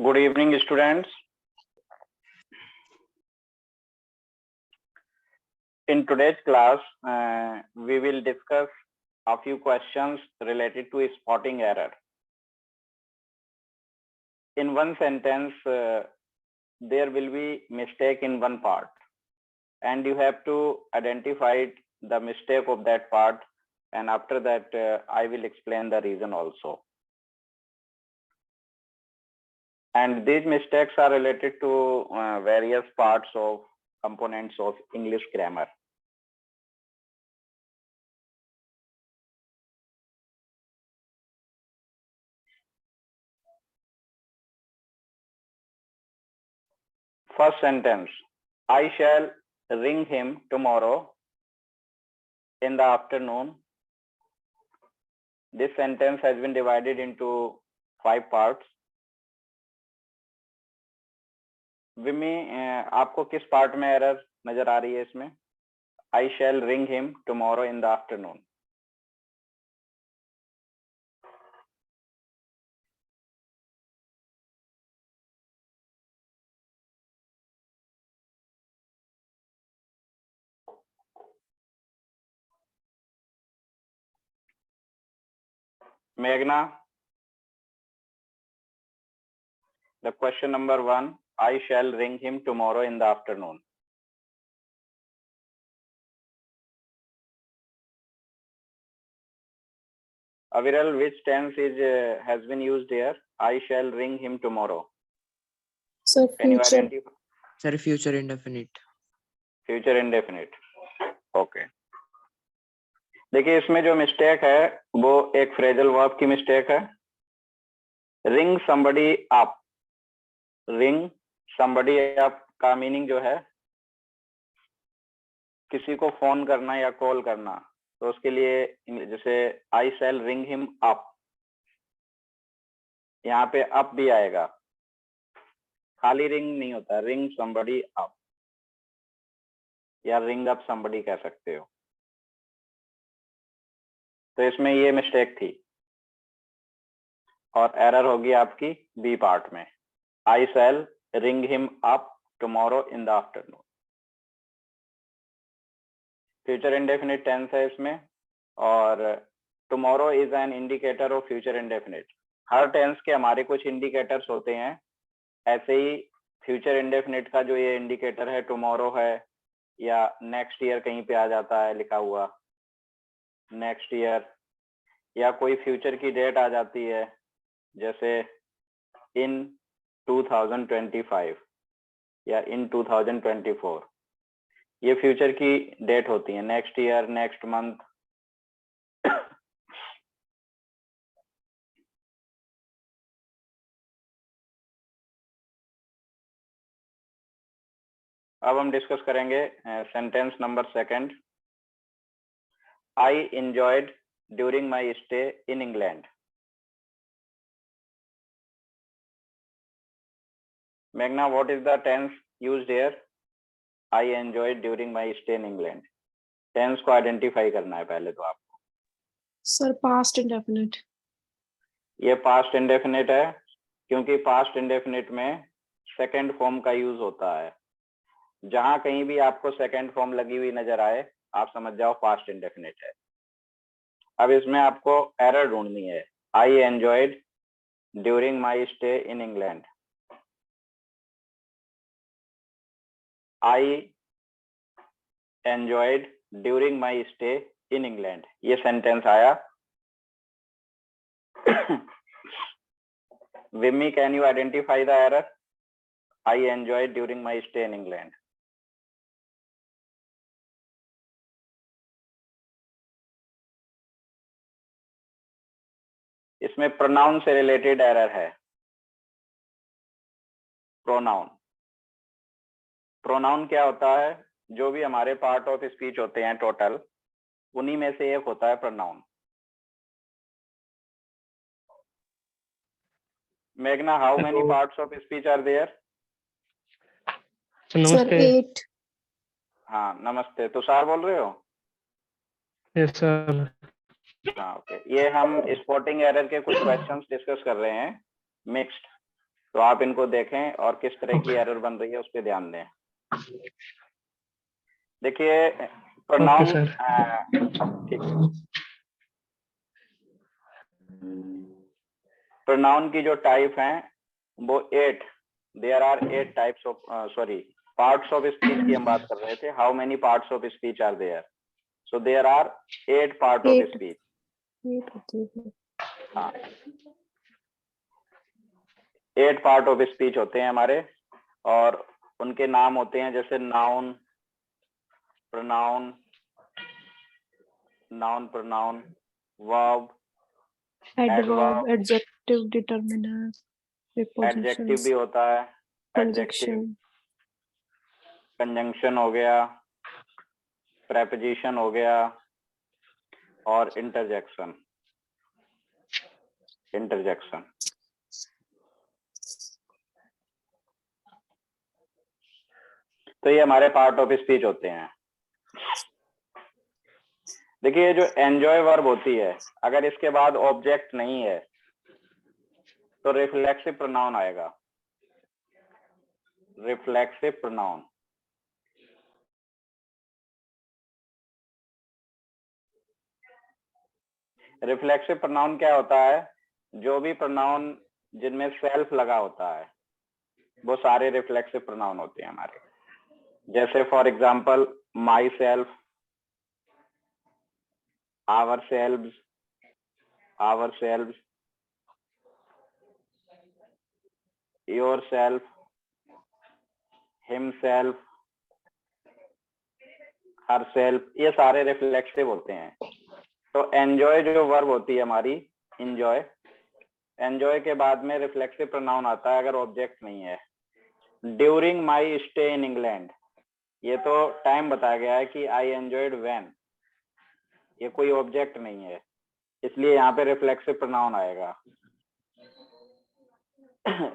Good evening, students. In today's class, we will discuss a few questions related to spotting error. In one sentence, there will be mistake in one part, and you have to identify the mistake of that part, and after that, I will explain the reason also. And these mistakes are related to various parts of components of English grammar. First sentence, I shall ring him tomorrow in the afternoon. This sentence has been divided into 5 parts. विमी आपको किस part में error नजर आ रही है इसमें? I shall ring him tomorrow in the afternoon. Meghna, the question number 1, I shall ring him tomorrow in the afternoon. Aviral, which tense has been used here? I shall ring him tomorrow. Sir, Can you future. identify? Sir, future indefinite. Future indefinite. Okay. देखिए इसमें जो mistake है वो एक phrasal verb की mistake है. Ring somebody up. Ring somebody up का meaning जो है किसी को फोन करना या कॉल करना, तो उसके लिए जैसे आई शैल रिंग हिम अप, यहाँ पे अप भी आएगा, खाली रिंग नहीं होता, रिंग somebody अप या रिंग अप somebody कह सकते हो. तो इसमें ये मिस्टेक थी और एरर होगी आपकी बी पार्ट में. I shall ring him up tomorrow in the afternoon. Future indefinite tense है इसमें और tomorrow is an indicator of future indefinite. हर टेंस के हमारे कुछ इंडिकेटर्स होते हैं, ऐसे ही फ्यूचर इंडेफिनिट का जो ये इंडिकेटर है टुमारो है, या नेक्स्ट ईयर कहीं पे आ जाता है लिखा हुआ नेक्स्ट ईयर, या कोई फ्यूचर की डेट आ जाती है जैसे इन 2025 या इन 2024. ये फ्यूचर की डेट होती है, नेक्स्ट ईयर, नेक्स्ट मंथ. अब हम डिस्कस करेंगे sentence number 2. I enjoyed during my stay in England. मेघना, what is the tense used here? I enjoyed during my stay in England. Tense को आइडेंटिफाई करना है पहले तो आपको. Sir, past indefinite. ये पास्ट इंडेफिनिट है क्योंकि पास्ट इंडेफिनिट में सेकंड फॉर्म का यूज होता है. जहां कहीं भी आपको सेकंड फॉर्म लगी हुई नजर आए आप समझ जाओ पास्ट इंडेफिनिट है. अब इसमें आपको एरर ढूंढनी है. I enjoyed during my stay in England. I enjoyed during my stay in England, ये सेंटेंस आया. Vimmi, can you identify the error? I enjoyed during my stay in England. इसमें प्रोनाउन से रिलेटेड एरर है. Pronoun, pronoun क्या होता है? जो भी हमारे पार्ट ऑफ स्पीच होते हैं टोटल, उन्हीं में से एक होता है प्रोनाउन. मेघना, how many parts of speech are there? Sir, नमस्ते. 8. हाँ नमस्ते. तुषार बोल रहे हो? Yes sir. हाँ ओके. ये हम स्पॉटिंग एरर के कुछ क्वेश्चंस डिस्कस कर रहे हैं मिक्स्ड. तो आप इनको देखें और किस तरह की एरर बन रही है उस पर ध्यान दें। देखिए प्रोनाउन, ठीक है, प्रोनाउन की जो टाइप हैं वो 8, there are 8 types of, sorry, parts of speech की हम बात कर रहे थे। How many parts of speech are there? So there are 8 part of Eight. Speech. 8 होती है। हाँ, 8 पार्ट ऑफ स्पीच होते हैं हमारे, और उनके नाम होते हैं जैसे noun, pronoun, noun pronoun, verb, Adverb, adjective, determiner, adjective prepositions, भी होता है, एडजेक्टिव, conjunction. कंजंक्शन हो गया, प्रेपोजिशन हो गया, और इंटरजेक्शन। इंटरजेक्शन तो ये हमारे पार्ट ऑफ स्पीच होते हैं। देखिए जो एंजॉय वर्ब होती है, अगर इसके बाद ऑब्जेक्ट नहीं है तो रिफ्लेक्सिव प्रोनाउन आएगा। रिफ्लेक्सिव प्रोनाउन, रिफ्लेक्सिव प्रोनाउन क्या होता है? जो भी प्रोनाउन जिनमें सेल्फ लगा होता है वो सारे रिफ्लेक्सिव प्रोनाउन होते हैं हमारे। जैसे for example myself, ourselves, ourselves, yourself, himself, herself, ये सारे रिफ्लेक्सिव होते हैं। तो एंजॉय जो वर्ब होती है हमारी, एंजॉय, एंजॉय के बाद में रिफ्लेक्सिव प्रोनाउन आता है अगर ऑब्जेक्ट नहीं है। During my stay in England, ये तो टाइम बताया गया है कि आई एंजॉयड व्हेन, ये कोई ऑब्जेक्ट नहीं है, इसलिए यहाँ पे रिफ्लेक्सिव प्रोनाउन आएगा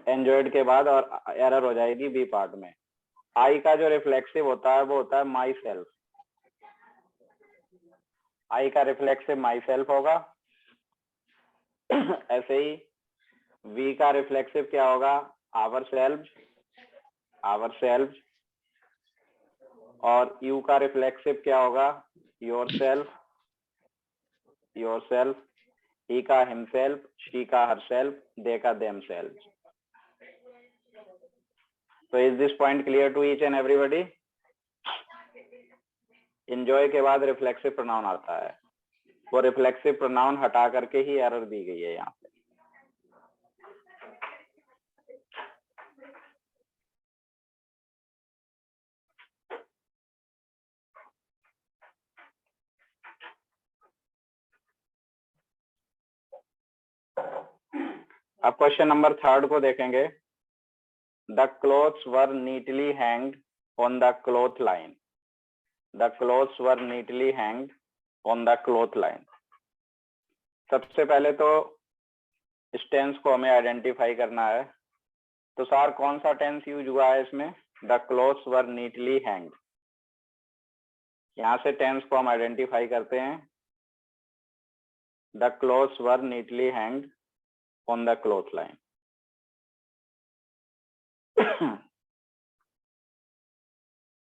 एंजॉयड के बाद, और एरर हो जाएगी बी पार्ट में। आई का जो रिफ्लेक्सिव होता है वो होता है माई सेल्फ, आई का रिफ्लेक्सिव माई सेल्फ होगा। ऐसे ही वी का रिफ्लेक्सिव क्या होगा? आवर सेल्व्स, आवर सेल्व्स, और यू का रिफ्लेक्सिव क्या होगा? Yourself, yourself, he का हिमसेल्फ, शी का हर सेल्फ, दे का देम सेल्फ। तो is this point clear to each and everybody? Enjoy के बाद रिफ्लेक्सिव प्रोनाउन आता है, वो रिफ्लेक्सिव प्रोनाउन हटा करके ही एरर दी गई है यहाँ पे। अब क्वेश्चन नंबर 3 को देखेंगे। The clothes were neatly hanged on the cloth line, the clothes were neatly hanged on the cloth line. सबसे पहले तो इस टेंस को हमें आइडेंटिफाई करना है। तो सर कौन सा टेंस यूज हुआ है इसमें? The clothes were neatly hanged. यहाँ से टेंस को हम आइडेंटिफाई करते हैं। The clothes were neatly hanged on the cloth line.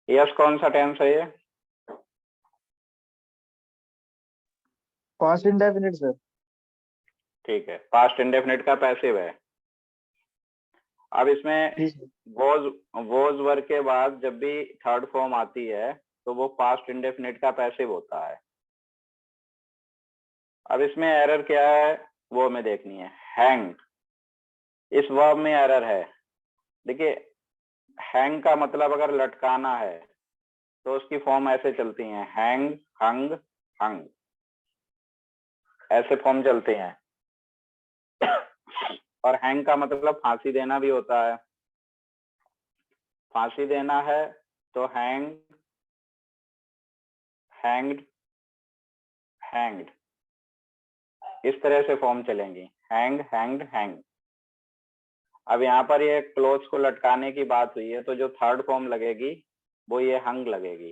Yes, कौन सा टेंस है ये? Past indefinite sir. ठीक है, पास्ट इंडेफिनिट का पैसिव है। अब इसमें वोज वर्ग के बाद जब भी थर्ड फॉर्म आती है तो वो पास्ट इंडेफिनिट का पैसिव होता है। अब इसमें एरर क्या है वो हमें देखनी है। हैंग, इस वर्ब में एरर है। देखिए हैंग का मतलब अगर लटकाना है तो उसकी फॉर्म ऐसे चलती हैं, हैंग, हंग, हंग, ऐसे फॉर्म चलते हैं। और हैंग का मतलब फांसी देना भी होता है। फांसी देना है तो हैंग, हैंग्ड, हैंग्ड, इस तरह से फॉर्म चलेंगी, हैंग, हैंग्ड, हैंग। अब यहाँ पर ये क्लोथ्स को लटकाने की बात हुई है तो जो थर्ड फॉर्म लगेगी वो ये हंग लगेगी,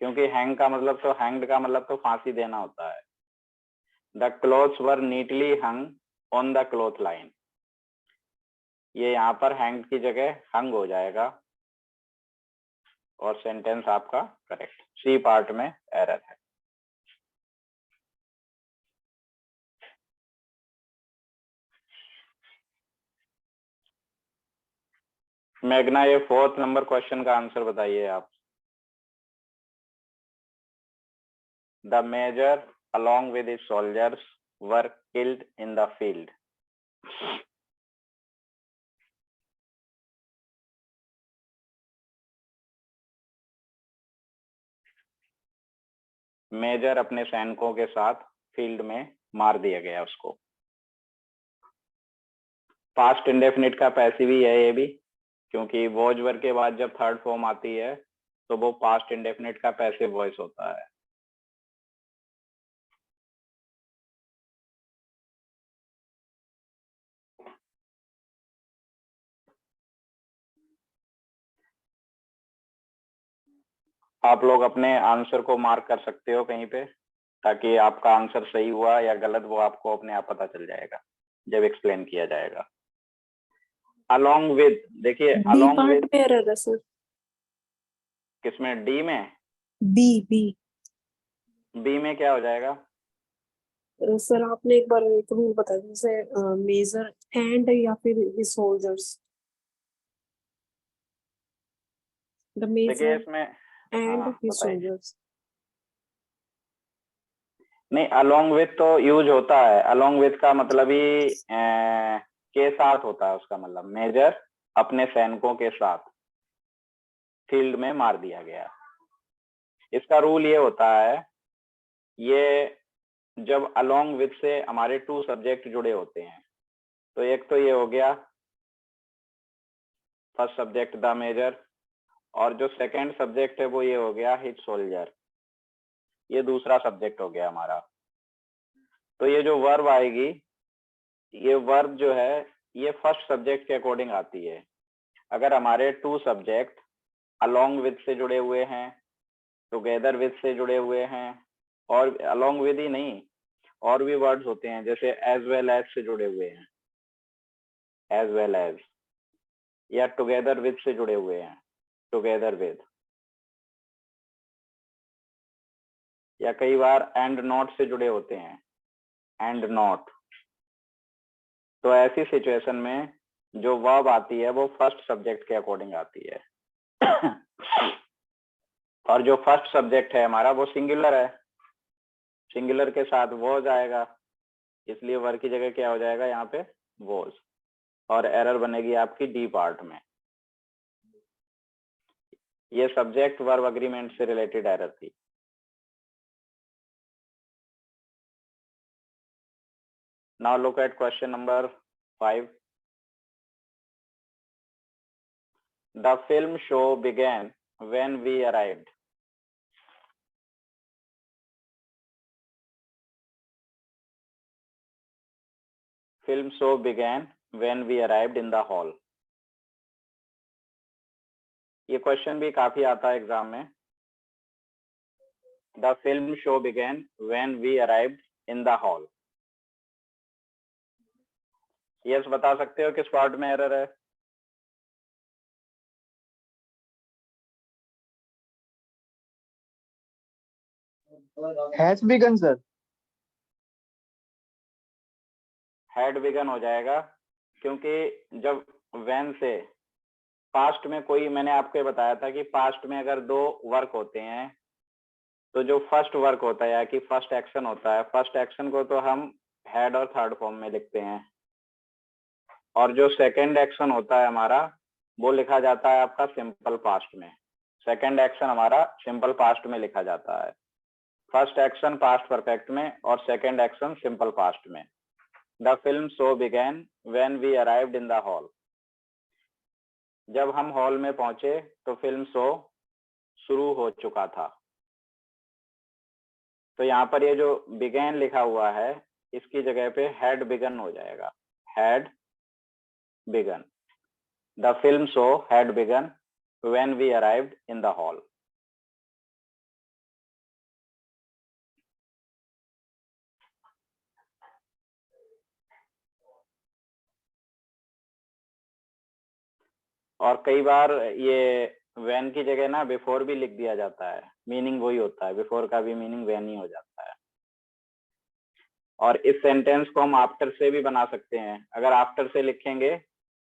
क्योंकि हैंग का मतलब तो, हैंग्ड का मतलब तो फांसी देना होता है। The clothes were neatly hung on the cloth line. ये यहाँ पर हैंग्ड की जगह हंग हो जाएगा और सेंटेंस आपका करेक्ट। सी पार्ट में एरर है। मेघना, ये 4th नंबर क्वेश्चन का आंसर बताइए आप। The major along with his soldiers were killed in the field. Major अपने सैनिकों के साथ फील्ड में मार दिया गया उसको। पास्ट इंडेफिनिट का पैसिव ही है ये भी, क्योंकि वॉज वर्ब के बाद जब थर्ड फॉर्म आती है तो वो पास्ट इंडेफिनिट का पैसिव वॉइस होता है। आप लोग अपने आंसर को मार्क कर सकते हो कहीं पे, ताकि आपका आंसर सही हुआ या गलत वो आपको अपने आप पता चल जाएगा जब एक्सप्लेन किया जाएगा। अलोंग विद, देखिए अलोंग पार्ट विद में एरर है सर। किसमें? डी में? बी बी बी में क्या हो जाएगा? सर आपने एक बार एक रूल बताया जैसे मेजर एंड या फिर सोल्जर्स। द देखिए मेजर इसमें, एंड हाँ हिज बताइए। सोल्जर्स। नहीं, अलोंग विथ तो यूज होता है। अलोंग विथ का मतलब ही के साथ होता है, उसका मतलब मेजर अपने सैनिकों के साथ फील्ड में मार दिया गया। इसका रूल ये होता है, ये जब अलोंग विथ से हमारे 2 सब्जेक्ट जुड़े होते हैं, तो एक तो ये हो गया फर्स्ट सब्जेक्ट द मेजर, और जो सेकंड सब्जेक्ट है वो ये हो गया हिज सोल्जर, ये दूसरा सब्जेक्ट हो गया हमारा। तो ये जो वर्ब आएगी, ये वर्ब जो है ये फर्स्ट सब्जेक्ट के अकॉर्डिंग आती है। अगर हमारे 2 सब्जेक्ट अलोंग विद से जुड़े हुए हैं, टुगेदर विद से जुड़े हुए हैं, और अलोंग विद ही नहीं और भी वर्ड्स होते हैं जैसे एज वेल एज से जुड़े हुए हैं, एज वेल एज, या टुगेदर विद से जुड़े हुए हैं, टुगेदर विद, या कई बार एंड नॉट से जुड़े होते हैं, एंड नॉट। तो ऐसी सिचुएशन में जो वर्ब आती है वो फर्स्ट सब्जेक्ट के अकॉर्डिंग आती है। और जो फर्स्ट सब्जेक्ट है हमारा वो सिंगुलर है, सिंगुलर के साथ वॉज आएगा, इसलिए वर्ब की जगह क्या हो जाएगा यहाँ पे? वॉज। और एरर बनेगी आपकी डी पार्ट में। ये सब्जेक्ट वर्ब अग्रीमेंट से रिलेटेड एरर थी। Now look at question number 5. The film show began when we arrived. Film show began when we arrived in the hall. ये क्वेश्चन भी काफी आता है एग्जाम में। The film show began when we arrived in the hall. Yes बता सकते हो किस पार्ट में एरर है? Has begin sir. Had begun हो जाएगा, क्योंकि जब when से पास्ट में कोई, मैंने आपको बताया था कि पास्ट में अगर 2 वर्क होते हैं तो जो फर्स्ट वर्क होता है या कि फर्स्ट एक्शन होता है, फर्स्ट एक्शन को तो हम हैड और थर्ड फॉर्म में लिखते हैं, और जो सेकंड एक्शन होता है हमारा वो लिखा जाता है आपका सिंपल पास्ट में। सेकंड एक्शन हमारा सिंपल पास्ट में लिखा जाता है, फर्स्ट एक्शन पास्ट परफेक्ट में और सेकंड एक्शन सिंपल पास्ट में। The film show began when we arrived in the hall. जब हम हॉल में पहुंचे तो फिल्म शो शुरू हो चुका था। तो यहाँ पर ये जो बिगेन लिखा हुआ है इसकी जगह पे हैड बिगन हो जाएगा, had begun. The film show had begun when we arrived in the hall. और कई बार ये when की जगह ना before भी लिख दिया जाता है, मीनिंग वही होता है, before का भी मीनिंग when ही हो जाता है। और इस सेंटेंस को हम आफ्टर से भी बना सकते हैं। अगर आफ्टर से लिखेंगे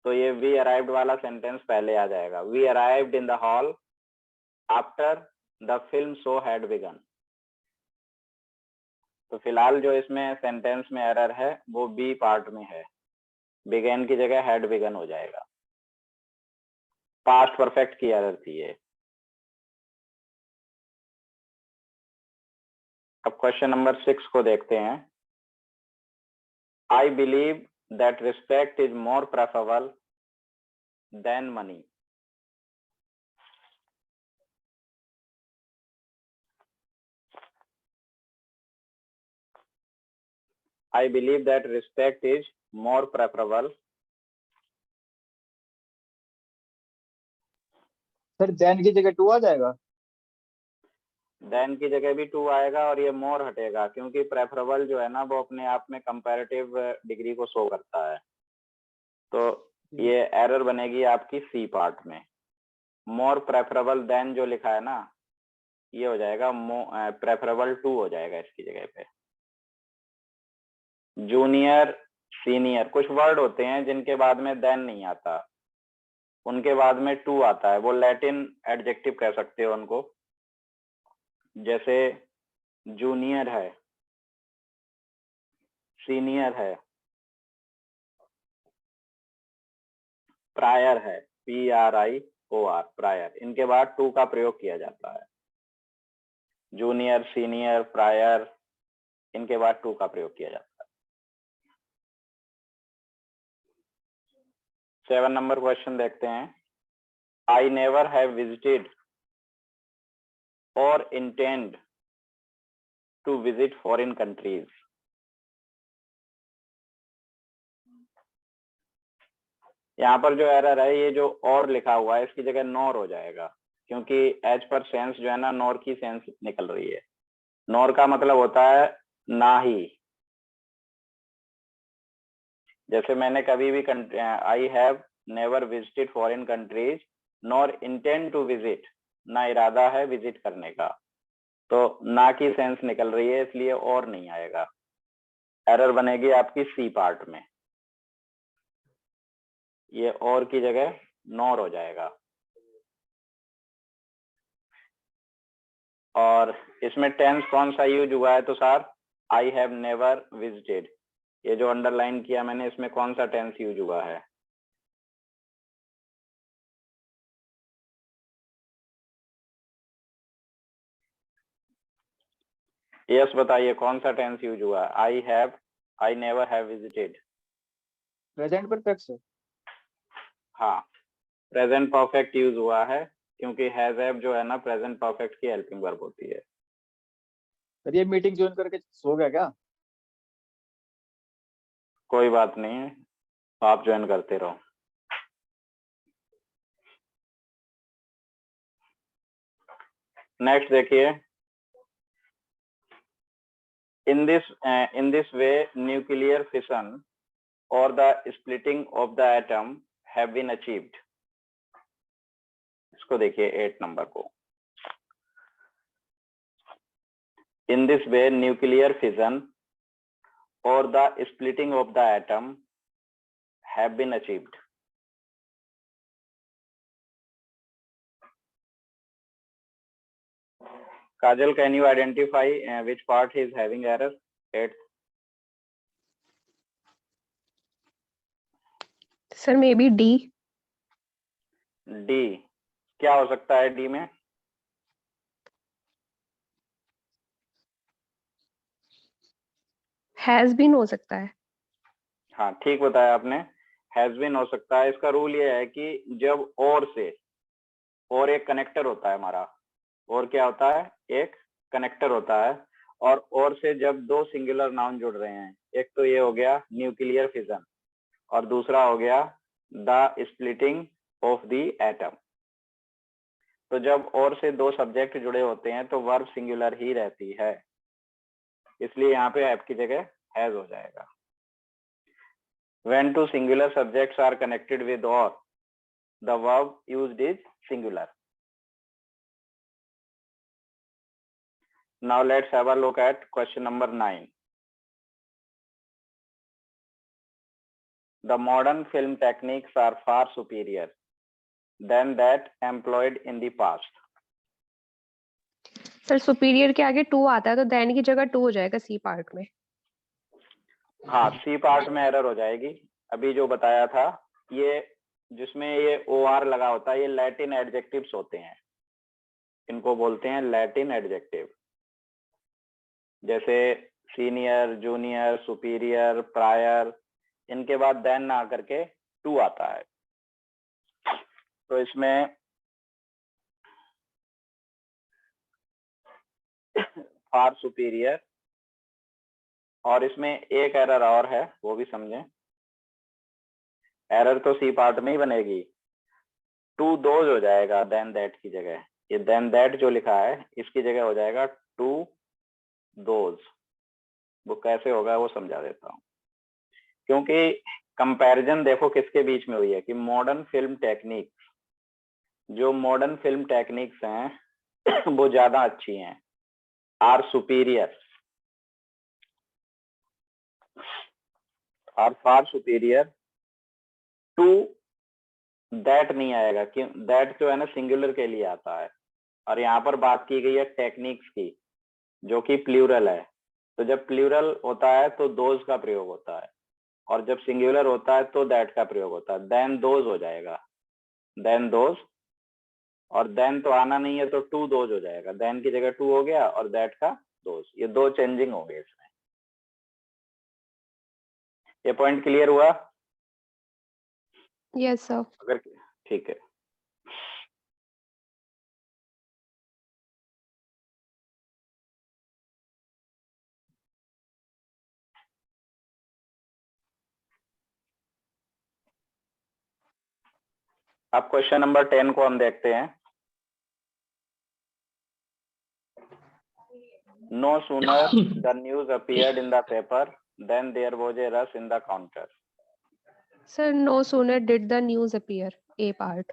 तो ये वी अराइव्ड वाला सेंटेंस पहले आ जाएगा। We arrived in the hall after the film show had begun. तो फिलहाल जो इसमें सेंटेंस में एरर है वो बी पार्ट में है, बिगन की जगह हैड बिगन हो जाएगा। पास्ट परफेक्ट की एरर थी ये। अब क्वेश्चन नंबर 6 को देखते हैं। I believe that respect is more preferable than money. I believe that respect is more preferable. Sir then की जगह टू आ जाएगा। Than की जगह भी टू आएगा और ये more हटेगा, क्योंकि preferable जो है ना वो अपने आप में comparative डिग्री को शो करता है। तो ये एरर बनेगी आपकी सी पार्ट में। more preferable than जो लिखा है ना ये हो जाएगा preferable to हो जाएगा इसकी जगह पे। जूनियर सीनियर कुछ वर्ड होते हैं जिनके बाद में देन नहीं आता, उनके बाद में टू आता है, वो लैटिन एडजेक्टिव कह सकते हो उनको। जैसे जूनियर है, सीनियर है, प्रायर है, PRIOR प्रायर, इनके बाद टू का प्रयोग किया जाता है। जूनियर, सीनियर, प्रायर, इनके बाद टू का प्रयोग किया जाता है। 7 नंबर क्वेश्चन देखते हैं। आई नेवर हैव विजिटेड और intend to visit foreign countries. यहाँ पर जो एरर है, ये जो और लिखा हुआ है इसकी जगह नॉर हो जाएगा, क्योंकि एज पर सेंस जो है ना नॉर की सेंस निकल रही है। नॉर का मतलब होता है ना ही। जैसे मैंने कभी भी I have never visited foreign countries nor intend to visit, ना इरादा है विजिट करने का, तो ना की सेंस निकल रही है, इसलिए और नहीं आएगा। एरर बनेगी आपकी सी पार्ट में, ये और की जगह नॉर हो जाएगा। और इसमें टेंस कौन सा यूज हुआ है, तो sir I have never visited, ये जो अंडरलाइन किया मैंने इसमें कौन सा टेंस यूज हुआ है? यस बताइए कौन सा टेंस यूज हुआ है? आई never have visited. Present perfect sir. हाँ, प्रेजेंट परफेक्ट यूज हुआ है, क्योंकि हैज हैव जो है ना प्रेजेंट परफेक्ट की हेल्पिंग वर्ब होती है। सर ये मीटिंग ज्वाइन करके सो गया क्या? कोई बात नहीं है, आप ज्वाइन करते रहो। नेक्स्ट देखिए। in this way nuclear fission or the splitting of the atom have been achieved। इसको देखिए 8 नंबर को। in this way nuclear fission or the splitting of the atom have been achieved। Kajal, can you identify which part is having error? 8th। Sir may be D. D क्या हो सकता है? D में has been हो सकता है। हाँ ठीक बताया आपने, हैज बीन हो सकता है। इसका रूल ये है कि जब और से, और एक कनेक्टर होता है हमारा, और क्या होता है? एक कनेक्टर होता है। और से जब दो सिंगुलर नाउन जुड़ रहे हैं, एक तो ये हो गया न्यूक्लियर फिजन और दूसरा हो गया the splitting of the atom. तो जब और से दो सब्जेक्ट जुड़े होते हैं तो वर्ब सिंगुलर ही रहती है, इसलिए यहाँ पे हैव की जगह हैज हो जाएगा। When two singular subjects are connected with or, the verb used is singular. Now let's have a look at question number 9. The modern film techniques are far superior than that employed in the past. Sir superior के आगे to आता है तो then की जगह to हो जाएगा सी part में। हाँ, सी पार्ट में एरर हो जाएगी। अभी जो बताया था, ये जिसमें ये OR लगा होता है, ये लैटिन एडजेक्टिव्स होते हैं, इनको बोलते हैं लैटिन एडजेक्टिव। जैसे सीनियर, जूनियर, सुपीरियर, प्रायर, इनके बाद देन ना करके टू आता है। तो इसमें फार सुपीरियर, और इसमें एक एरर और है, वो भी समझें। एरर तो सी पार्ट में ही बनेगी, टू दोज हो जाएगा देन दैट की जगह। ये देन दैट जो लिखा है इसकी जगह हो जाएगा टू दोज। वो कैसे होगा वो समझा देता हूँ। क्योंकि कंपैरिजन देखो किसके बीच में हुई है कि मॉडर्न फिल्म टेक्निक्स, जो मॉडर्न फिल्म टेक्निक्स हैं वो ज्यादा अच्छी हैं, are superior, are far superior to that नहीं आएगा, क्यों? दैट जो है ना सिंगुलर के लिए आता है, और यहाँ पर बात की गई है टेक्निक्स की, जो कि प्लूरल है। तो जब प्लूरल होता है तो दोज का प्रयोग होता है, और जब सिंगुलर होता है तो दैट का प्रयोग होता है। देन दोज हो जाएगा, देन दोज, और देन तो आना नहीं है तो टू दोज हो जाएगा। देन की जगह टू हो गया और दैट का दोज, ये दो चेंजिंग हो गए इसमें। ये पॉइंट क्लियर हुआ? Yes sir. अगर ठीक है। अब क्वेश्चन नंबर 10 को हम देखते हैं। No sooner the news appeared in the paper than there was a rush in the counter. Sir no sooner did the news appear, a part.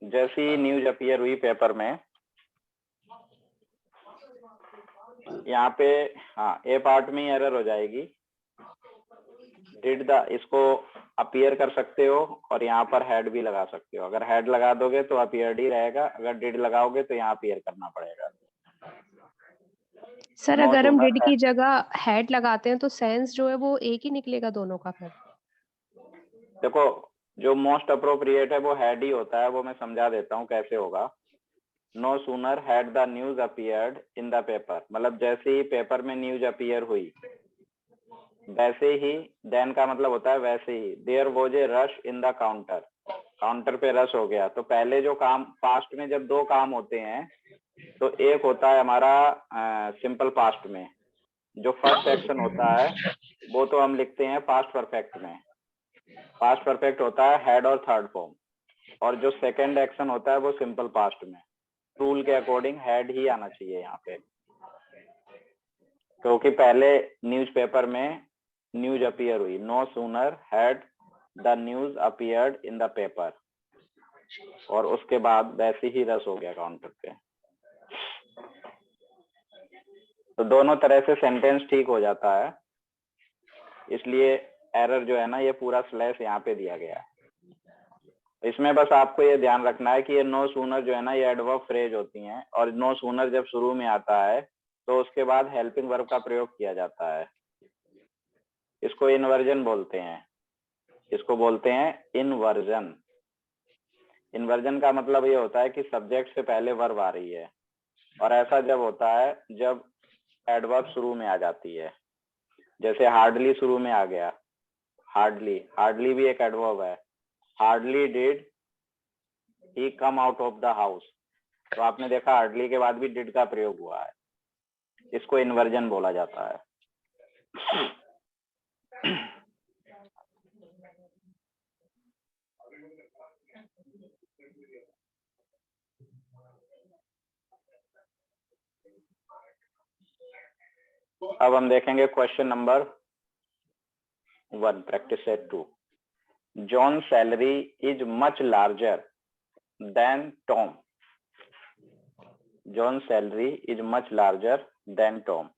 जैसी न्यूज अपीयर हुई पेपर में, यहाँ पे हाँ ए पार्ट में ही एरर हो जाएगी। डिड द, इसको अपीयर कर सकते हो और यहाँ पर हेड भी लगा सकते हो। अगर हेड लगा दोगे तो अपीयर्ड ही रहेगा, अगर डिड लगाओगे तो यहाँ अपीयर करना पड़ेगा। सर No अगर हम sooner डिड की जगह हेड लगाते हैं तो सेंस जो है वो एक ही निकलेगा दोनों का फिर। देखो, जो मोस्ट अप्रोप्रिएट है वो हेड ही होता है, वो मैं समझा देता हूँ कैसे होगा। No sooner had the news appeared in the paper, मतलब जैसे ही पेपर में न्यूज अपीयर हुई वैसे ही, देन का मतलब होता है वैसे ही। There was a rush in the counter, counter पे रश हो गया। तो पहले जो काम, पास्ट में जब दो काम होते हैं तो एक होता है हमारा सिंपल पास्ट में, जो फर्स्ट एक्शन होता है वो तो हम लिखते हैं पास्ट परफेक्ट में। पास्ट परफेक्ट होता है हेड और थर्ड फॉर्म, और जो सेकंड एक्शन होता है वो सिंपल पास्ट में। रूल के अकॉर्डिंग हेड ही आना चाहिए यहाँ पे, क्योंकि पहले न्यूज़पेपर में न्यूज अपीयर हुई। No sooner had the news appeared in the paper, और उसके बाद वैसे ही रस हो गया काउंटर पे। तो दोनों तरह से सेंटेंस ठीक हो जाता है, इसलिए एरर जो है ना ये पूरा स्लैश यहाँ पे दिया गया है। इसमें बस आपको ये ध्यान रखना है कि ये नो सूनर जो है ना ये एडवर्ब फ्रेज होती हैं, और नो सूनर जब शुरू में आता है तो उसके बाद हेल्पिंग वर्ब का प्रयोग किया जाता है। इसको इन्वर्जन बोलते हैं, इसको बोलते हैं इन्वर्जन। इन्वर्जन का मतलब ये होता है कि सब्जेक्ट से पहले वर्ब आ रही है, और ऐसा जब होता है जब एडवर्ब शुरू में आ जाती है। जैसे हार्डली शुरू में आ गया, हार्डली, हार्डली भी एक एडवर्ब है। Hardly did he come out of the house, तो आपने देखा हार्डली के बाद भी डिड का प्रयोग हुआ है। इसको इन्वर्जन बोला जाता है। अब हम देखेंगे question number 1, practice set 2. John's salary is much larger than Tom. John's salary is much larger than Tom.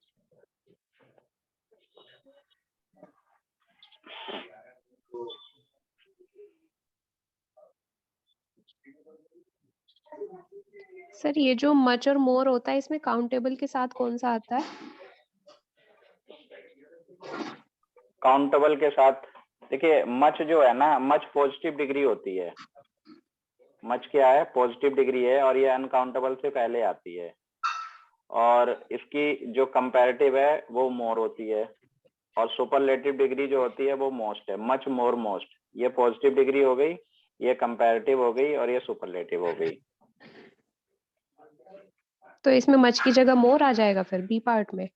Sir ये जो मच और मोर होता है इसमें काउंटेबल के साथ कौन सा आता है? काउंटेबल के साथ देखिए, मच जो है ना, मच पॉजिटिव डिग्री होती है। मच क्या है? पॉजिटिव डिग्री है, और ये अनकाउंटेबल से पहले आती है। और इसकी जो कंपैरेटिव है वो मोर होती है, और सुपरलेटिव डिग्री जो होती है वो मोस्ट है। मच, मोर, मोस्ट, ये पॉजिटिव डिग्री हो गई, ये कंपैरेटिव हो गई, और ये सुपरलेटिव हो गई। तो इसमें मच की जगह मोर आ जाएगा फिर बी पार्ट में?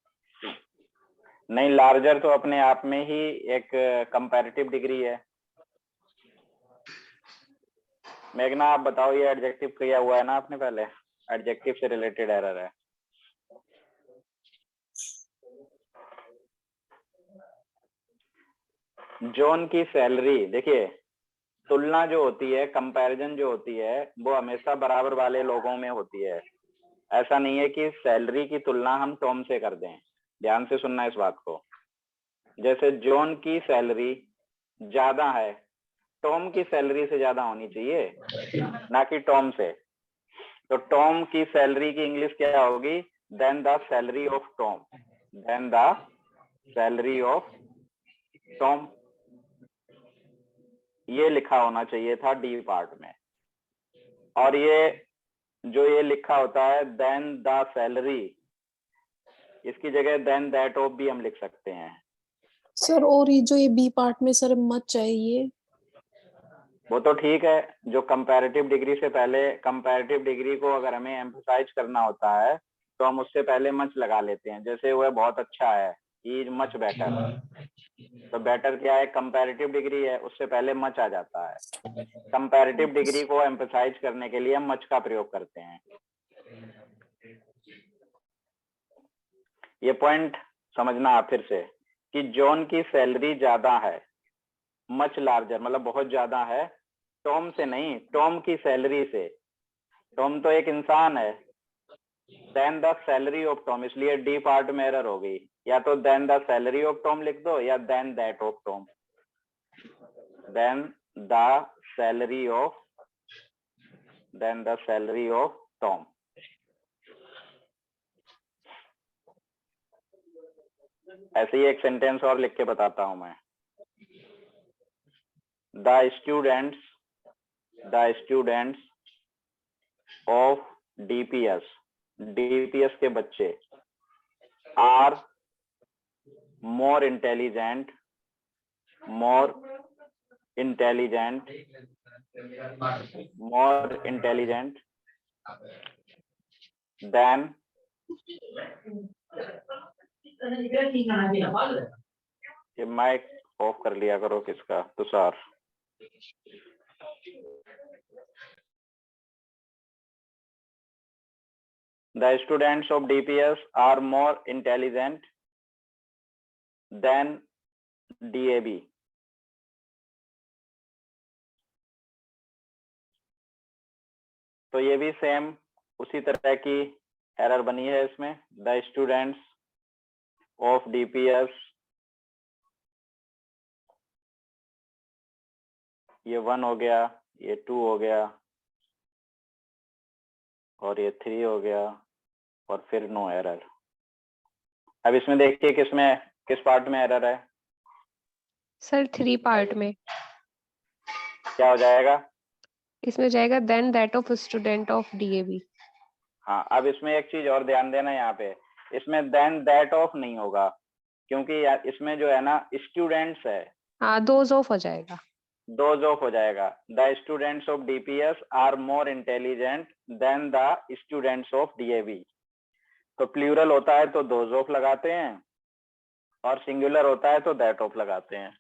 नहीं, लार्जर तो अपने आप में ही एक कंपैरेटिव डिग्री है। मेघना आप बताओ, ये एडजेक्टिव किया हुआ है ना आपने पहले? एडजेक्टिव से रिलेटेड एरर है। जॉन की सैलरी, देखिए तुलना जो होती है, कंपैरिजन जो होती है, वो हमेशा बराबर वाले लोगों में होती है। ऐसा नहीं है कि सैलरी की तुलना हम टॉम से कर दें। ध्यान से सुनना इस बात को। जैसे जॉन की सैलरी ज्यादा है, टॉम की सैलरी से ज्यादा होनी चाहिए, ना कि टॉम से। तो टॉम की सैलरी की इंग्लिश क्या होगी? Then the salary of Tom. Then the salary of Tom, ये लिखा होना चाहिए था डी पार्ट में। और ये जो ये लिखा होता है देन द सैलरी, इसकी जगह देन दैट ऑफ भी हम लिख सकते हैं। सर और ये जो ये बी पार्ट में सर मच चाहिए, वो तो ठीक है, जो कंपैरेटिव डिग्री से पहले, कंपैरेटिव डिग्री को अगर हमें एम्फसाइज करना होता है तो हम उससे पहले मच लगा लेते हैं। जैसे वह बहुत अच्छा है, ही इज मच बेटर, तो बेटर क्या है? कंपैरेटिव डिग्री है, उससे पहले मच आ जाता है। कंपैरेटिव डिग्री को एम्फसाइज करने के लिए हम मच का प्रयोग करते हैं। ये पॉइंट समझना आप फिर से, कि जॉन की सैलरी ज्यादा है, मच लार्जर मतलब बहुत ज्यादा है, टॉम से नहीं, टॉम की सैलरी से। टॉम तो एक इंसान है। Than the salary of Tom, इसलिए डी पार्ट में एरर हो गई। या तो than the salary of Tom लिख दो, या than that of Tom. Then the salary of, than the salary of Tom. ऐसे ही एक सेंटेंस और लिख के बताता हूं मैं। The students of DPS, DPS के बच्चे, आर मोर इंटेलिजेंट देन, ये माइक ऑफ कर लिया करो किसका, Tushar. The students of DPS are more intelligent than DAB. तो ये भी सेम उसी तरह की एरर बनी है इसमें। The students of DPS, ये 1 हो गया, ये 2 हो गया, और ये 3 हो गया, और फिर नो एरर। अब इसमें देखिए किस पार्ट में एरर है? सर 3 पार्ट में। क्या हो जाएगा? इसमें जाएगा than that of student of DAV. हाँ, अब इसमें एक चीज और ध्यान देना, यहाँ पे इसमें देन दैट ऑफ नहीं होगा, क्योंकि इसमें जो है ना स्टूडेंट्स है। हाँ, दोज ऑफ हो जाएगा। दोज ऑफ हो जाएगा। The students of DPS are more intelligent than the students of DAV. तो प्लूरल होता है तो दोज ऑफ लगाते हैं, और सिंगुलर होता है तो दैट ऑफ लगाते हैं।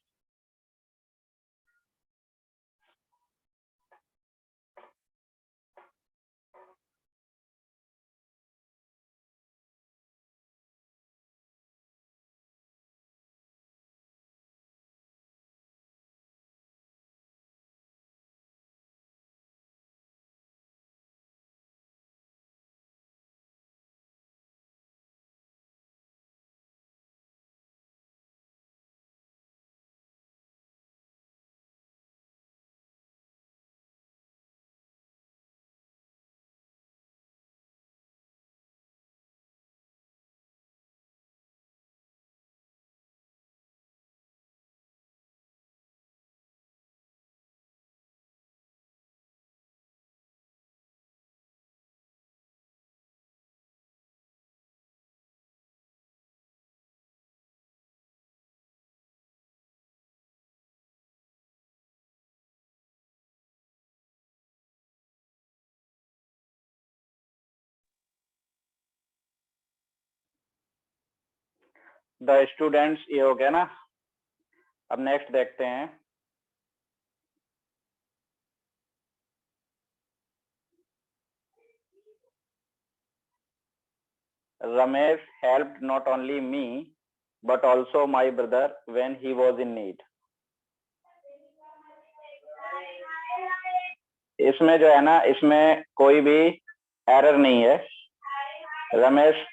द स्टूडेंट्स ये हो गया ना। अब नेक्स्ट देखते हैं। Ramesh helped not only me but also my brother when he was in need. इसमें जो है ना, इसमें कोई भी एरर नहीं है। रमेश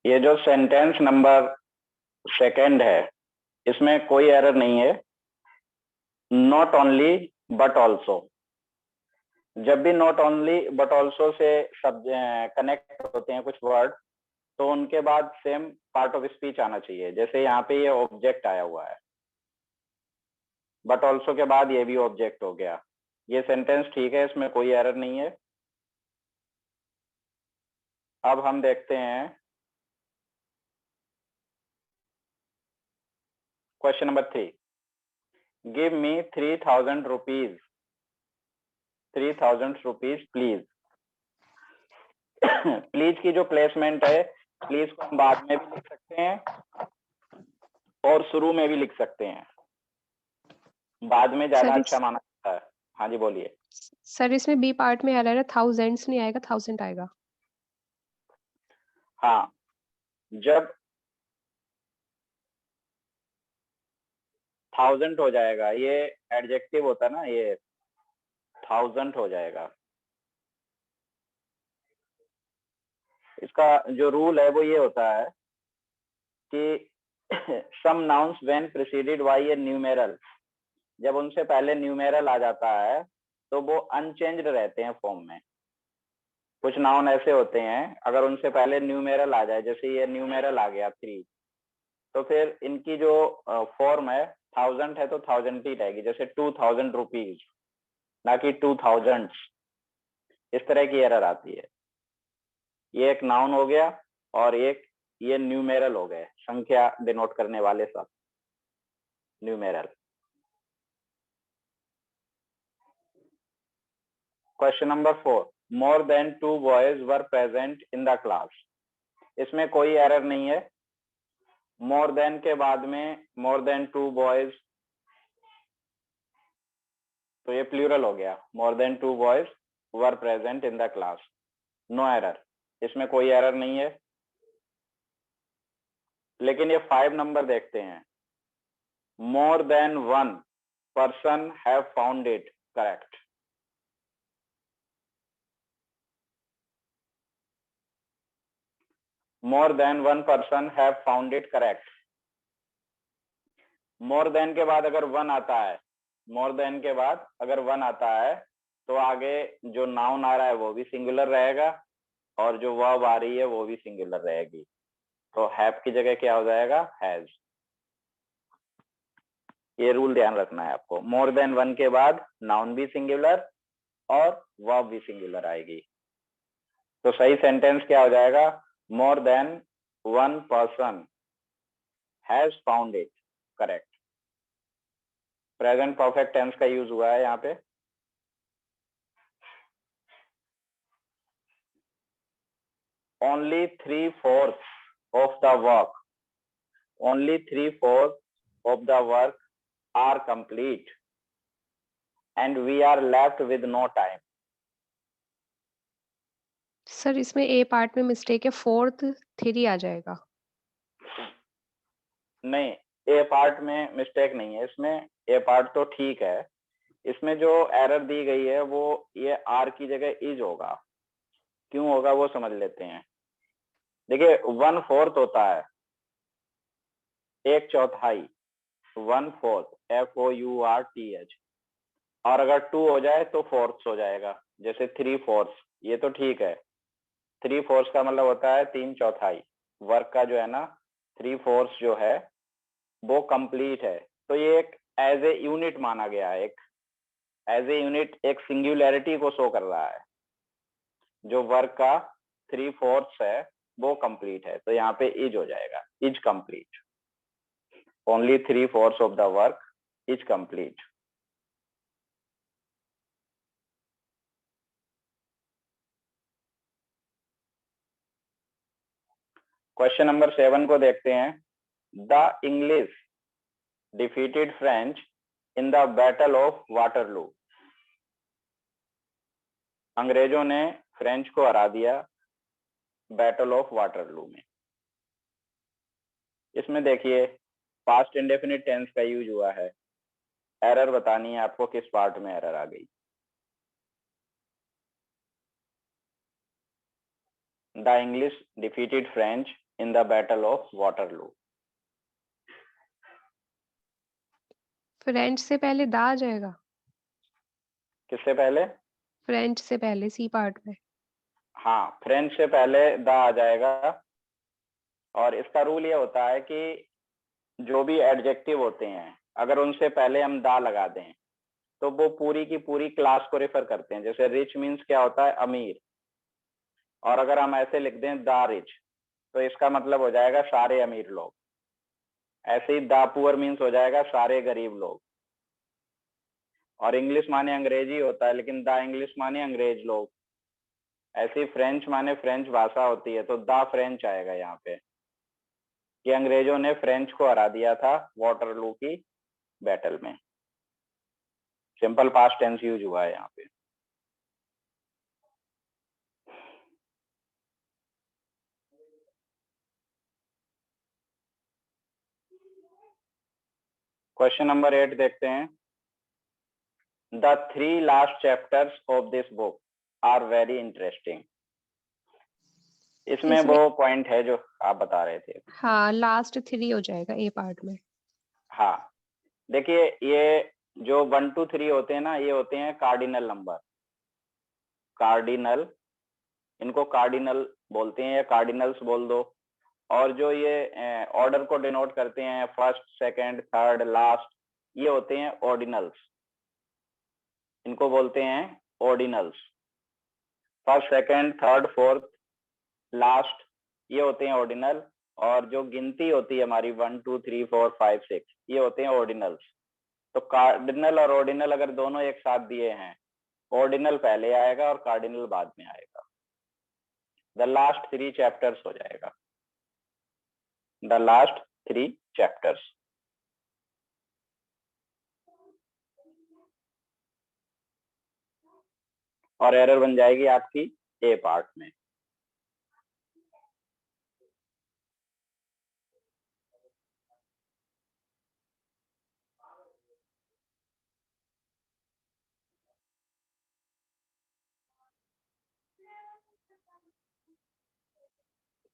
ये जो सेंटेंस नंबर सेकंड है, इसमें कोई एरर नहीं है। नॉट ओनली बट ऑल्सो, जब भी not only but also say शब्द कनेक्ट होते हैं कुछ वर्ड, तो उनके बाद सेम पार्ट ऑफ स्पीच आना चाहिए। जैसे यहाँ पे ये ऑब्जेक्ट आया हुआ है, बट ऑल्सो के बाद ये भी ऑब्जेक्ट हो गया। ये सेंटेंस ठीक है, इसमें कोई एरर नहीं है। अब हम देखते हैं question number 3। Give me 3000 rupees, 3000 rupees please. Please की जो प्लेसमेंट है, प्लीज को हम बाद में भी लिख सकते हैं और शुरू में भी लिख सकते हैं। बाद में ज्यादा सर अच्छा माना जाता है। हाँ जी बोलिए। सर इसमें बी पार्ट में एरर है, थाउजेंड्स नहीं आएगा, 1000 आएगा। हाँ, जब 1000 हो जाएगा, ये एडजेक्टिव होता है ना, ये 1000 हो जाएगा। इसका जो रूल है वो ये होता है कि some nouns when preceded by a numeral, जब उनसे पहले न्यूमेरल आ जाता है तो वो अनचेंज्ड रहते हैं फॉर्म में। कुछ नाउन ऐसे होते हैं, अगर उनसे पहले न्यूमेरल आ जाए, जैसे ये न्यूमेरल आ गया 3, तो फिर इनकी जो फॉर्म है 1000 है तो 1000 ही रहेगी। जैसे 2000 रुपीज, ना कि 2000। इस तरह की एरर आती है। ये एक नाउन हो गया और एक ये न्यूमेरल हो गए, संख्या डिनोट करने वाले सब numeral. Question number 4। More than 2 boys were present in the class. इसमें कोई एरर नहीं है। मोर देन के बाद में मोर देन 2 बॉयज, तो ये प्लूरल हो गया। More than 2 boys were present in the class, no error, इसमें कोई एरर नहीं है। लेकिन ये 5 नंबर देखते हैं। मोर than 1 person have found it correct. More than 1 person have found it correct. More than के बाद अगर 1 आता है, मोर देन के बाद अगर 1 आता है तो आगे जो नाउन आ रहा है वो भी सिंगुलर रहेगा और जो वर्ब आ रही है वो भी सिंगुलर रहेगी। तो हैव की जगह क्या हो जाएगा, हैज। ये रूल ध्यान रखना है आपको। मोर देन 1 के बाद नाउन भी सिंगुलर और वर्ब भी सिंगुलर आएगी। तो सही सेंटेंस क्या हो जाएगा, more than 1 person has found it correct. Present perfect tense का यूज हुआ है यहाँ पे। only 3/4 of the work, only 3/4 of the work are complete and we are left with no time. Sir इसमें ए पार्ट में मिस्टेक है, 4th 3 आ जाएगा। नहीं, ए पार्ट में मिस्टेक नहीं है, इसमें ए पार्ट तो ठीक है। इसमें जो एरर दी गई है वो ये आर की जगह इज होगा। क्यों होगा वो समझ लेते हैं। देखिए 1/4 होता है, 1/4, 1/4 FOURTH, और अगर 2 हो जाए तो फोर्थ हो जाएगा, जैसे 3/4, ये तो ठीक है। 3/4 का मतलब होता है 3/4 वर्क का जो है ना, 3/4 जो है वो कंप्लीट है। तो ये एक एज ए यूनिट माना गया है, एक एज ए यूनिट एक सिंगुलैरिटी को शो कर रहा है। जो वर्क का 3/4 है वो कंप्लीट है, तो यहाँ पे इज हो जाएगा, is complete. Only 3/4 of the work is complete. Question number 7 को देखते हैं। The English defeated French in the battle of Waterloo. अंग्रेजों ने फ्रेंच को हरा दिया बैटल ऑफ वाटरलू में। इसमें देखिए पास्ट इंडेफिनिट टेंस का यूज हुआ है। एरर बतानी है आपको, किस पार्ट में एरर आ गई। The English defeated French in the battle of Waterloo. French से पहले दा आ जाएगा। किससे पहले? फ्रेंच से पहले सी पार्ट में। हाँ, फ्रेंच से पहले द आ जाएगा। और इसका रूल ये होता है कि जो भी एडजेक्टिव होते हैं अगर उनसे पहले हम दा लगा दें तो वो पूरी की पूरी क्लास को रेफर करते हैं। जैसे रिच मीन्स क्या होता है? अमीर। और अगर हम ऐसे लिख दें द रिच तो इसका मतलब हो जाएगा सारे अमीर लोग। ऐसे ही द पुअर मीन्स हो जाएगा सारे गरीब लोग। और इंग्लिश माने अंग्रेजी होता है, लेकिन द इंग्लिश माने अंग्रेज लोग। ऐसे ही फ्रेंच माने फ्रेंच भाषा होती है, तो द फ्रेंच आएगा यहाँ पे कि अंग्रेजों ने फ्रेंच को हरा दिया था वाटरलू की बैटल में। सिंपल पास्ट टेंस यूज हुआ है यहाँ पे। क्वेश्चन नंबर 8 देखते हैं। The 3 last chapters of this book are very interesting. इसमें वो पॉइंट है जो आप बता रहे थे। हाँ, लास्ट 3 हो जाएगा ए पार्ट में। हाँ, देखिए ये जो 1 2 3 होते हैं ना, ये होते हैं कार्डिनल नंबर। कार्डिनल, इनको कार्डिनल बोलते हैं या कार्डिनल्स बोल दो। और जो ये ऑर्डर को डिनोट करते हैं, फर्स्ट, सेकंड, थर्ड, लास्ट, ये होते हैं ऑर्डिनल्स। इनको बोलते हैं ordinals. First, second, third, fourth, last, ये होते हैं ऑर्डिनल। और जो गिनती होती है हमारी 1 2 3 4 5 6, ये होते हैं ऑर्डिनल्स। तो कार्डिनल और ऑर्डिनल अगर दोनों एक साथ दिए हैं, ऑर्डिनल पहले आएगा और कार्डिनल बाद में आएगा। द लास्ट 3 चैप्टर्स हो जाएगा, द लास्ट 3 चैप्टर्स। और एरर बन जाएगी आपकी ए पार्ट में।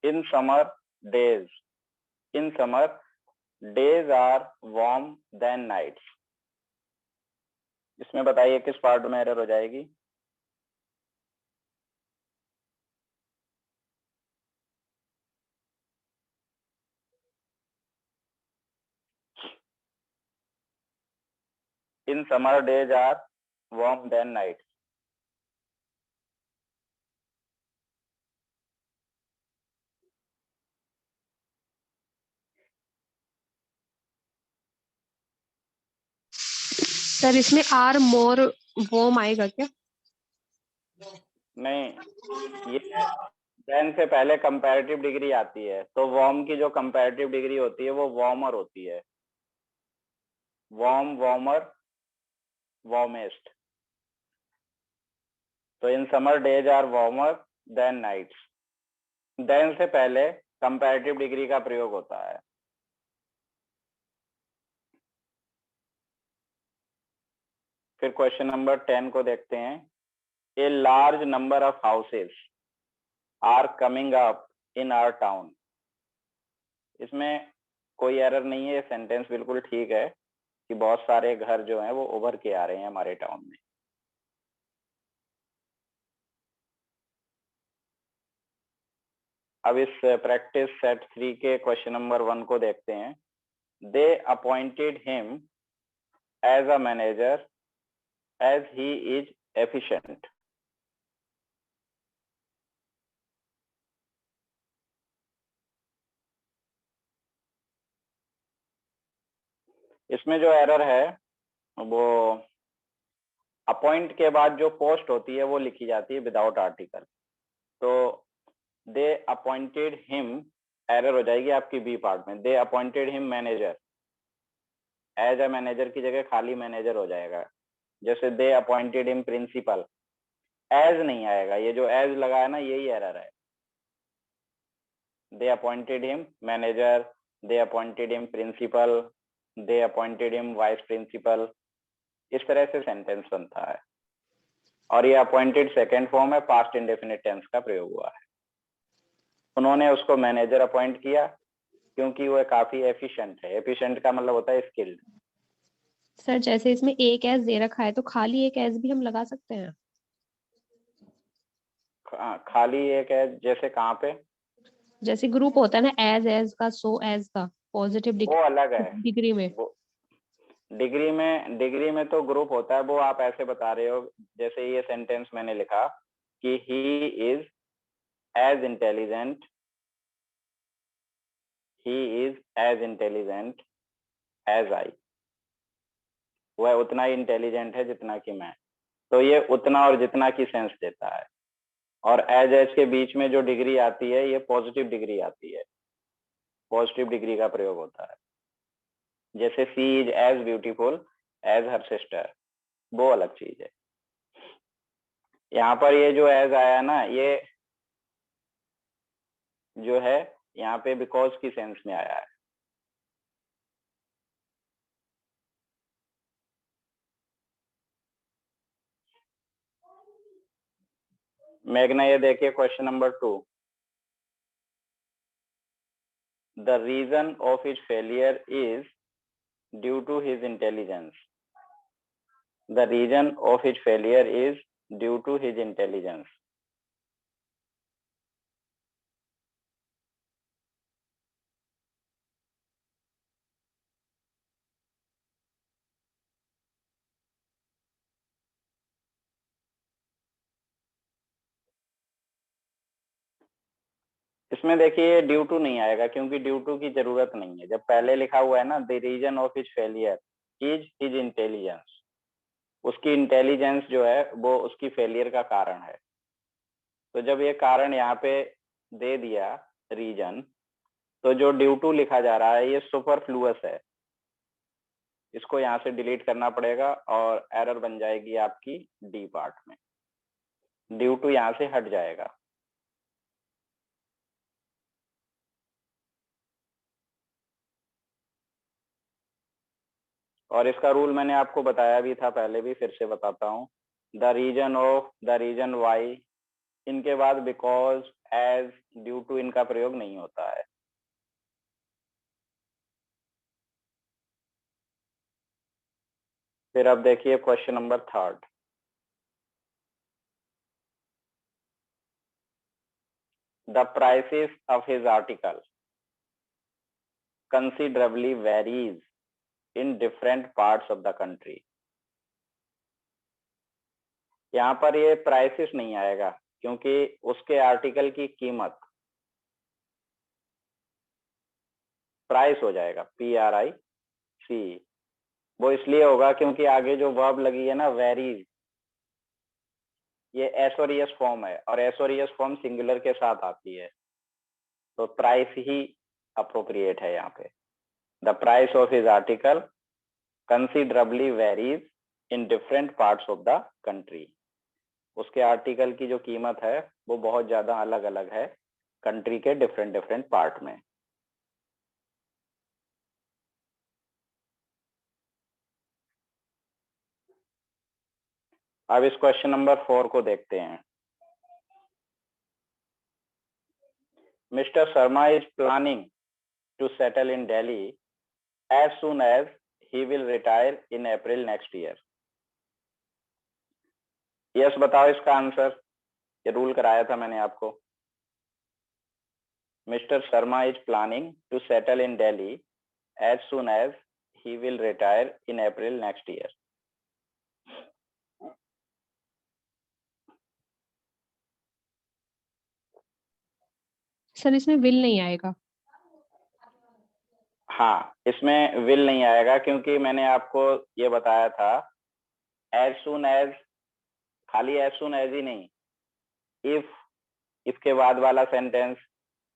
In summer days, in summer days are warm than nights. इसमें बताइए किस पार्ट में एरर हो जाएगी। In summer days are warm than nights. Sir इसमें आर मोर वॉर्म आएगा क्या? नहीं, ये देन से पहले कंपैरेटिव डिग्री आती है, तो वार्म की जो कंपैरेटिव डिग्री होती है वो वार्मर होती है, वार्म, वार्मर, वार्मेस्ट। तो in summer days are warmer than nights. Then से पहले कंपैरेटिव डिग्री का प्रयोग होता है। फिर क्वेश्चन नंबर 10 को देखते हैं। A large number of houses are coming up in our town. इसमें कोई एरर नहीं है, सेंटेंस बिल्कुल ठीक है कि बहुत सारे घर जो हैं वो उभर के आ रहे हैं हमारे टाउन में। अब इस प्रैक्टिस सेट 3 के क्वेश्चन नंबर 1 को देखते हैं। They appointed him as a manager as he is efficient. इसमें जो एरर है वो अपॉइंट के बाद जो पोस्ट होती है वो लिखी जाती है विदाउट आर्टिकल। तो दे अपॉइंटेड हिम एरर हो जाएगी आपकी बी पार्ट में। They appointed him manager, as a manager की जगह खाली मैनेजर हो जाएगा। जैसे they appointed him principal, as नहीं आएगा, ये जो एज लगा है ना यही एरर है। दे अपॉइंटेड हिम मैनेजर, दे अपॉइंटेड हिम प्रिंसिपल, दे अपॉइंटेड हिम वाइस प्रिंसिपल, इस तरह से सेंटेंस बनता है। और ये अपॉइंटेड सेकंड फॉर्म है, पास्ट इंडेफिनिट टेंस का प्रयोग हुआ है। उन्होंने उसको मैनेजर अपॉइंट किया क्योंकि वो काफी एफिशिएंट है। एफिशिएंट का मतलब होता है स्किल्ड। सर जैसे इसमें एक एज दे रखा है तो खाली एक एज भी हम लगा सकते हैं। खाली एक है जैसे कहाँ पे? जैसे ग्रुप होता है ना, एज का, सो एज का, पॉजिटिव वो अलग है। डिग्री में। वो डिग्री में तो ग्रुप होता है, वो आप ऐसे बता रहे हो जैसे ये सेंटेंस मैंने लिखा कि he is as intelligent, he is as intelligent as I. वह उतना ही इंटेलिजेंट है जितना कि मैं। तो ये उतना और जितना की सेंस देता है। और एज के बीच में जो डिग्री आती है ये पॉजिटिव डिग्री आती है, पॉजिटिव डिग्री का प्रयोग होता है। जैसे she is as beautiful as her sister, वो अलग चीज है। यहाँ पर ये जो एज आया ना, ये जो है यहाँ पे बिकॉज की सेंस में आया है। मेघना ये देखिए question number 2। The reason of his failure is due to his intelligence. The reason of his failure is due to his intelligence. इसमें देखिए ड्यू टू नहीं आएगा क्योंकि ड्यू टू की जरूरत नहीं है। जब पहले लिखा हुआ है ना the reason of his failure is his intelligence, उसकी इंटेलिजेंस जो है वो उसकी फेलियर का कारण है। तो जब ये कारण यहाँ पे दे दिया रीजन, तो जो ड्यू टू लिखा जा रहा है ये सुपरफ्लुअस है, इसको यहाँ से डिलीट करना पड़ेगा और एरर बन जाएगी आपकी डी पार्ट में। ड्यू टू यहाँ से हट जाएगा। और इसका रूल मैंने आपको बताया भी था पहले भी, फिर से बताता हूँ। The reason of, the reason why, इनके बाद बिकॉज, एज, ड्यू टू इनका प्रयोग नहीं होता है। फिर अब देखिए question number 3। The prices of his article considerably varies in different parts of the country। यहाँ पर ये प्राइसेस नहीं आएगा क्योंकि उसके आर्टिकल की कीमत प्राइस हो जाएगा, PRIC। वो इसलिए होगा क्योंकि आगे जो वर्ब लगी है ना वेरीज, ये एसोरियस फॉर्म है और एसोरियस फॉर्म सिंगुलर के साथ आती है, तो प्राइस ही अप्रोप्रिएट है यहाँ पे। The price of his article considerably varies in different parts of the country. उसके आर्टिकल की जो कीमत है वो बहुत ज्यादा अलग अलग है कंट्री के डिफरेंट डिफरेंट पार्ट में। अब इस क्वेश्चन नंबर 4 को देखते हैं। Mister Sharma is planning to settle in Delhi as soon as he will retire in April next year. Yes बताओ इसका आंसर, ये रूल कराया था मैंने आपको। Mister Sharma is planning to settle in Delhi as soon as he will retire in April next year. Sir इसमें will नहीं आएगा। हाँ, इसमें विल नहीं आएगा क्योंकि मैंने आपको ये बताया था एज सून एज, खाली एज सून एज ही नहीं, इफ, इसके बाद वाला सेंटेंस,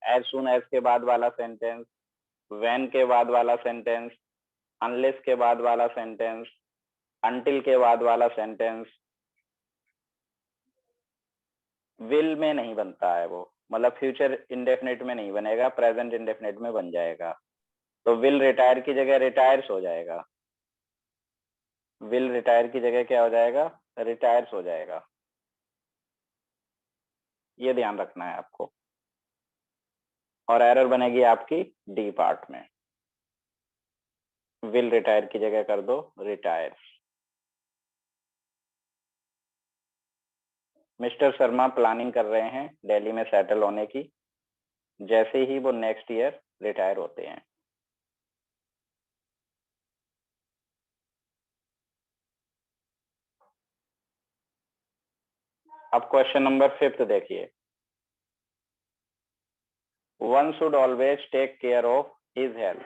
एज सून एज के बाद वाला सेंटेंस, व्हेन के बाद वाला सेंटेंस, अनलेस के बाद वाला सेंटेंस, अंटिल के बाद वाला सेंटेंस, विल में नहीं बनता है वो, मतलब फ्यूचर इंडेफिनिट में नहीं बनेगा, प्रेजेंट इंडेफिनिट में बन जाएगा। तो विल रिटायर की जगह रिटायर्स हो जाएगा, विल रिटायर की जगह क्या हो जाएगा, रिटायर्स हो जाएगा। ये ध्यान रखना है आपको। और एरर बनेगी आपकी डी पार्ट में, विल रिटायर की जगह कर दो रिटायर्स। मिस्टर शर्मा प्लानिंग कर रहे हैं दिल्ली में सेटल होने की, जैसे ही वो नेक्स्ट ईयर रिटायर होते हैं। अब क्वेश्चन नंबर 5 देखिए। One should always take care of his health.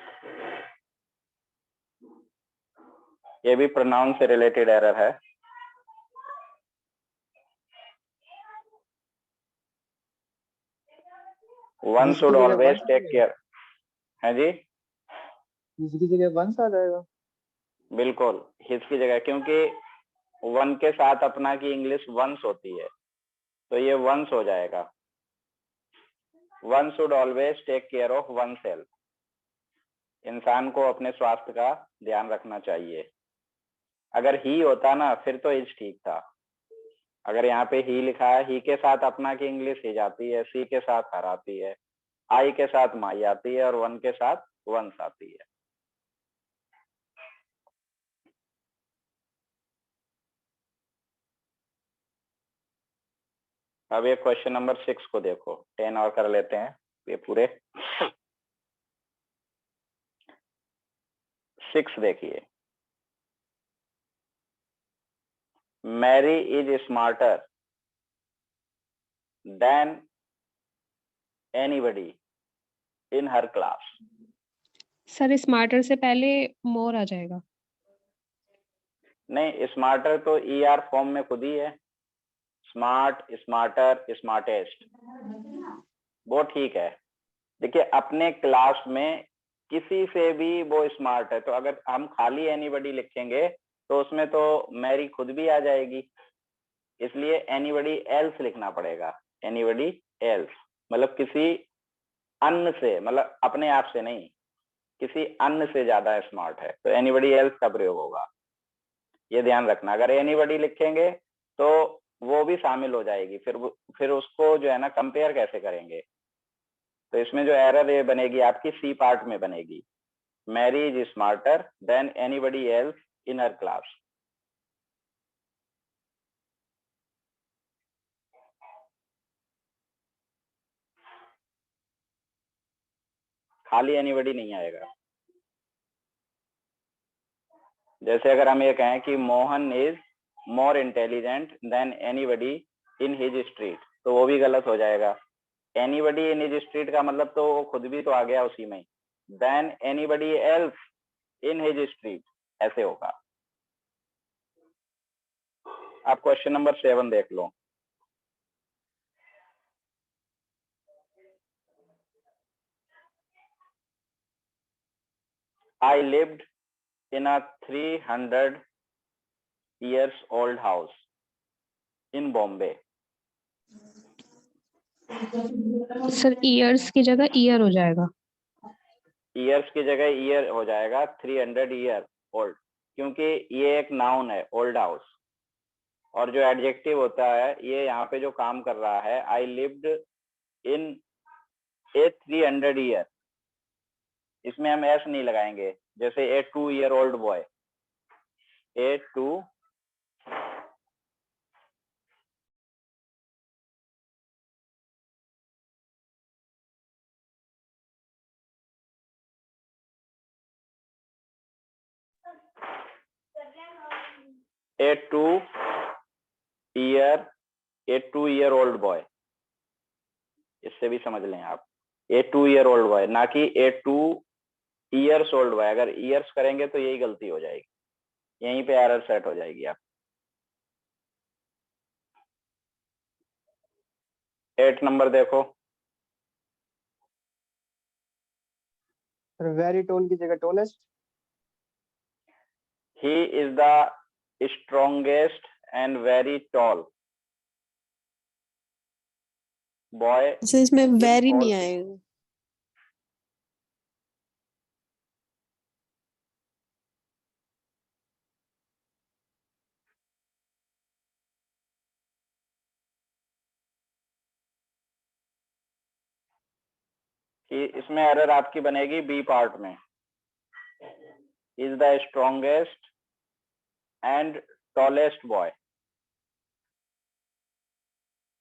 ये भी प्रोनाउन से रिलेटेड एरर है। One should always take care, है जी, इसकी जगह वंस आ जाएगा। बिल्कुल हिज की जगह, क्योंकि वन के साथ अपना की इंग्लिश वंस होती है, तो ये वंस हो जाएगा। One should always take care of oneself. इंसान को अपने स्वास्थ्य का ध्यान रखना चाहिए। अगर ही होता ना फिर तो इज ठीक था। अगर यहाँ पे ही लिखा है, ही के साथ अपना की इंग्लिश ही जाती है, सी के साथ हर आती है, आई के साथ माई आती है और वन के साथ वंस आती है। अब ये क्वेश्चन नंबर 6 को देखो, 10 और कर लेते हैं ये पूरे। 6 देखिए। Mary is smarter than anybody in her class. Sir smarter से पहले मोर आ जाएगा। नहीं, स्मार्टर तो ER फॉर्म में खुद ही है, स्मार्ट, स्मार्टर, स्मार्टेस्ट, वो ठीक है। देखिए अपने क्लास में किसी से भी वो स्मार्ट है, तो अगर हम खाली एनीबडी लिखेंगे तो उसमें तो मैरी खुद भी आ जाएगी, इसलिए एनीबडी एल्स लिखना पड़ेगा। एनीबडी एल्स मतलब किसी अन्य से, मतलब अपने आप से नहीं, किसी अन्य से ज्यादा स्मार्ट है, तो एनीबडी एल्स का प्रयोग होगा। ये ध्यान रखना, अगर एनीबडी लिखेंगे तो वो भी शामिल हो जाएगी, फिर उसको जो है ना कंपेयर कैसे करेंगे। तो इसमें जो एरर ये बनेगी आपकी सी पार्ट में बनेगी, Mary is smarter than anybody else in her class. खाली एनीबडी नहीं आएगा। जैसे अगर हम ये कहें कि Mohan is more intelligent than anybody in his street, तो वो भी गलत हो जाएगा। एनीबडी इन हिज स्ट्रीट का मतलब तो वो खुद भी तो आ गया उसी में, than anybody else in his street ऐसे होगा। आप क्वेश्चन नंबर 7 देख लो। I lived in a 300 years old house in Bombay. Sir years की जगह ईयर हो जाएगा. ईयर्स की जगह ईयर हो जाएगा 300 ईयर ओल्ड, क्योंकि ये एक नाउन है ओल्ड हाउस, और जो एडजेक्टिव होता है ये यहाँ पे जो काम कर रहा है I lived in A 300 year, इसमें हम एस नहीं लगाएंगे, जैसे ए 2 ईयर ओल्ड बॉय, ए 2 ए 2 ईयर ओल्ड बॉय, इससे भी समझ लें आप, ए 2 ईयर ओल्ड बॉय, ना कि ए 2 ईयर्स ओल्ड बॉय। अगर ईयर्स करेंगे तो यही गलती हो जाएगी, यहीं पे एरर सेट हो जाएगी आप। 8 नंबर देखो, वेरी टॉल की जगह tallest. he is the strongest and very tall boy sir इसमें in वेरी all नहीं आएगा. कि इसमें एरर आपकी बनेगी बी पार्ट में, is the strongest and tallest boy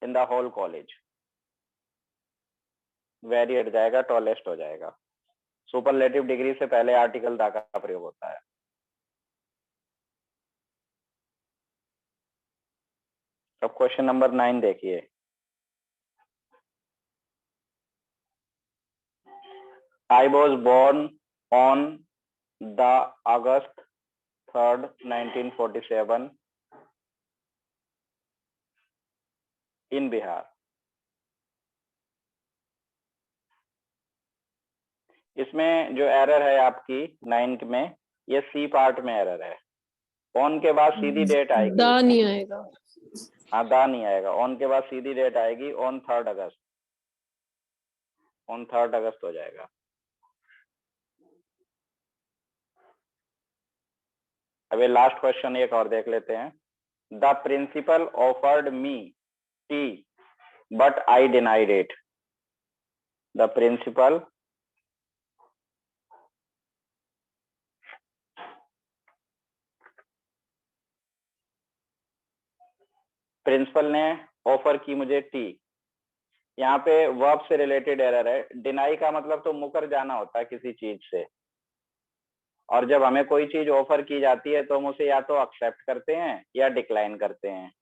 in the whole college, very हट जाएगा, टॉलेस्ट हो जाएगा। सुपरलेटिव डिग्री से पहले आर्टिकल दा का प्रयोग होता है। अब क्वेश्चन नंबर 9 देखिए, I was born on the August 3rd, 1947 in Bihar. इसमें जो एरर है आपकी 9 में, ये सी पार्ट में एरर है। ऑन के बाद सीधी डेट आएगी, दा नहीं आएगा. हाँ दा नहीं आएगा, ऑन के बाद सीधी डेट आएगी on 3rd August, on 3rd अगस्त हो जाएगा। अभी लास्ट क्वेश्चन एक और देख लेते हैं। The principal offered me tea but I denied it. The principal ने ऑफर की मुझे टी, यहाँ पे वर्ब से रिलेटेड एरर है। डिनाई का मतलब तो मुकर जाना होता है किसी चीज से, और जब हमें कोई चीज ऑफर की जाती है तो हम उसे या तो एक्सेप्ट करते हैं या डिक्लाइन करते हैं।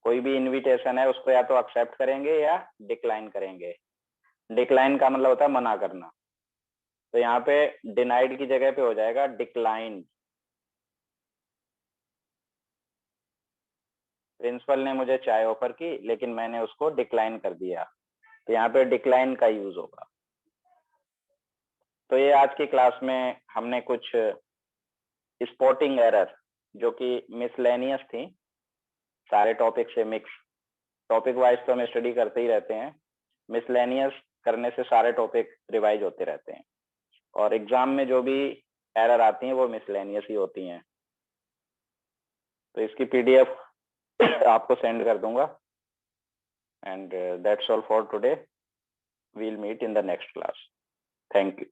कोई भी इनविटेशन है उसको या तो एक्सेप्ट करेंगे या डिक्लाइन करेंगे। डिक्लाइन का मतलब होता है मना करना, तो यहाँ पे डिनाइड की जगह पे हो जाएगा डिक्लाइन। प्रिंसिपल ने मुझे चाय ऑफर की लेकिन मैंने उसको डिक्लाइन कर दिया, तो यहाँ पे डिक्लाइन का यूज होगा। तो ये आज की क्लास में हमने कुछ स्पॉटिंग एरर जो कि मिसलेनियस थी, सारे टॉपिक से मिक्स, टॉपिक वाइज तो हम स्टडी करते ही रहते हैं, मिसलेनियस करने से सारे टॉपिक रिवाइज होते रहते हैं, और एग्जाम में जो भी एरर आती हैं वो मिसलेनियस ही होती हैं। तो इसकी पीडीएफ आपको सेंड कर दूंगा। And that's all for today, we'll meet in the next class. Thank you.